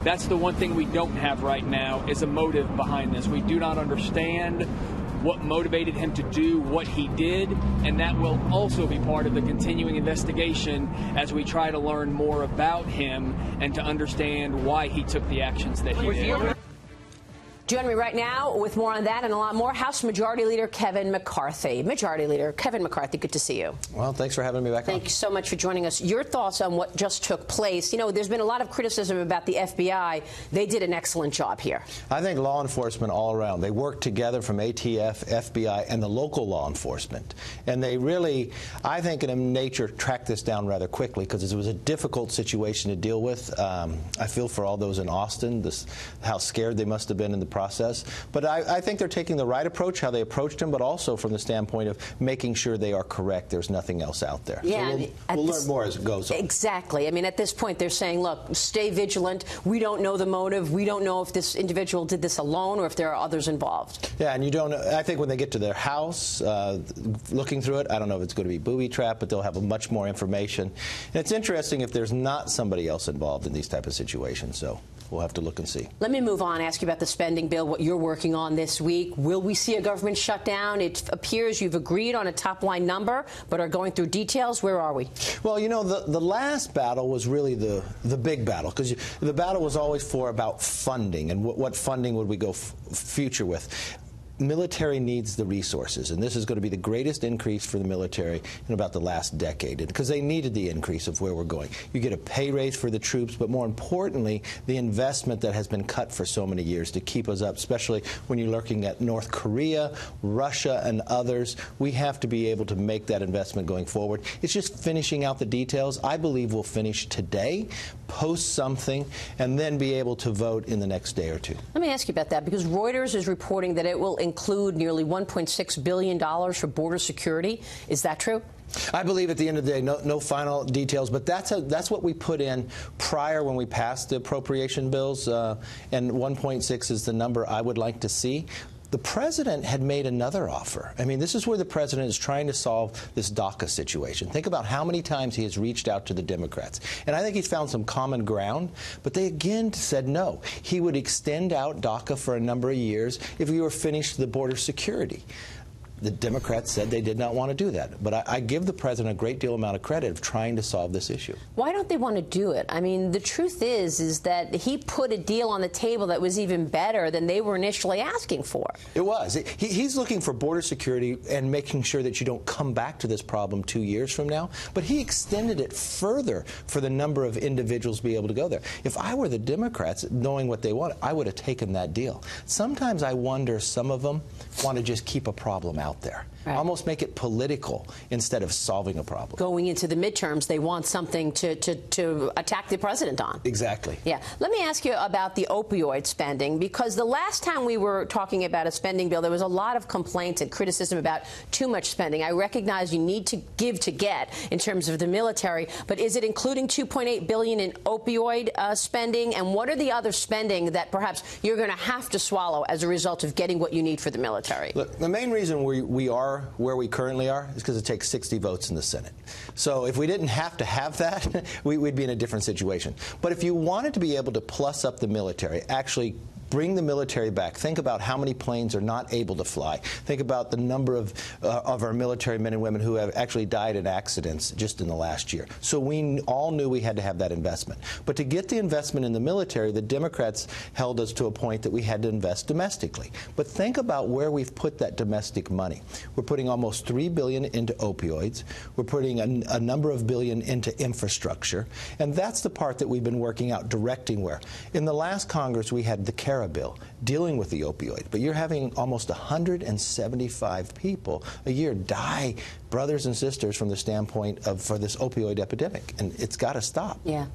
That's the one thing we don't have right now, is a motive behind this. We do not understand what motivated him to do what he did, and that will also be part of the continuing investigation as we try to learn more about him and to understand why he took the actions that he did. Joining me right now with more on that and a lot more, House Majority Leader Kevin McCarthy. Majority Leader Kevin McCarthy, good to see you. Well, thanks for having me back. Thank you so much for joining us. Your thoughts on what just took place? You know, there's been a lot of criticism about the FBI. They did an excellent job here. I think law enforcement all around, they worked together from ATF, FBI, and the local law enforcement. And they really, I think in nature, tracked this down rather quickly because it was a difficult situation to deal with. I feel for all those in Austin, how scared they must have been in the process. But I think they're taking the right approach, how they approached him, but also from the standpoint of making sure they are correct. There's nothing else out there. Yeah, so we'll learn more as it goes on. Exactly. I mean, at this point, they're saying, look, stay vigilant. We don't know the motive. We don't know if this individual did this alone or if there are others involved. Yeah, and you don't know. I think when they get to their house, looking through it, I don't know if it's going to be booby trap, but they'll have much more information. And it's interesting if there's not somebody else involved in these type of situations. So we'll have to look and see. Let me move on, ask you about the spending bill, what you're working on this week. Will we see a government shutdown? It appears you've agreed on a top-line number, but are going through details. Where are we? Well, you know, the last battle was really the big battle, because the battle was always about funding and what funding would we go future with. Military needs the resources, and this is going to be the greatest increase for the military in about the last decade, because they needed the increase of where we're going. You get a pay raise for the troops, but more importantly, the investment that has been cut for so many years to keep us up, especially when you're looking at North Korea, Russia, and others. We have to be able to make that investment going forward. It's just finishing out the details. I believe we'll finish today, post something, and then be able to vote in the next day or two. Let me ask you about that, because Reuters is reporting that it will include nearly $1.6 billion for border security. Is that true? I believe at the end of the day, no final details, but that's what we put in prior when we passed the appropriation bills, and 1.6 is the number I would like to see. The president had made another offer. I mean, this is where the president is trying to solve this DACA situation. Think about how many times he has reached out to the Democrats. And I think he's found some common ground, but they again said no. He would extend out DACA for a number of years if we were finished the border security. The Democrats said they did not want to do that. But I give the president a great deal amount of credit of trying to solve this issue. Why don't they want to do it? I mean, the truth is that he put a deal on the table that was even better than they were initially asking for. It was. He's looking for border security and making sure that you don't come back to this problem 2 years from now. But he extended it further for the number of individuals to be able to go there. If I were the Democrats, knowing what they want, I would have taken that deal. Sometimes I wonder some of them want to just keep a problem out there. Right. Almost make it political instead of solving a problem. Going into the midterms, they want something to attack the president on. Exactly. Yeah. Let me ask you about the opioid spending, because the last time we were talking about a spending bill, there was a lot of complaints and criticism about too much spending. I recognize you need to give to get in terms of the military, but is it including $2.8 billion in opioid spending? And what are the other spending that perhaps you're going to have to swallow as a result of getting what you need for the military? Look, the main reason we are where we currently are is because it takes 60 votes in the Senate. So if we didn't have to have that, we'd be in a different situation. But if you wanted to be able to plus up the military, actually bring the military back. Think about how many planes are not able to fly. Think about the number of our military men and women who have actually died in accidents just in the last year. So we all knew we had to have that investment. But to get the investment in the military, the Democrats held us to a point that we had to invest domestically. But think about where we've put that domestic money. We're putting almost $3 billion into opioids. We're putting a number of billion into infrastructure. And that's the part that we've been working out, directing where. In the last Congress, we had the CARA bill dealing with the opioid, but you're having almost 175 people a year die, brothers and sisters, from the standpoint of for this opioid epidemic, and it's got to stop. Yeah,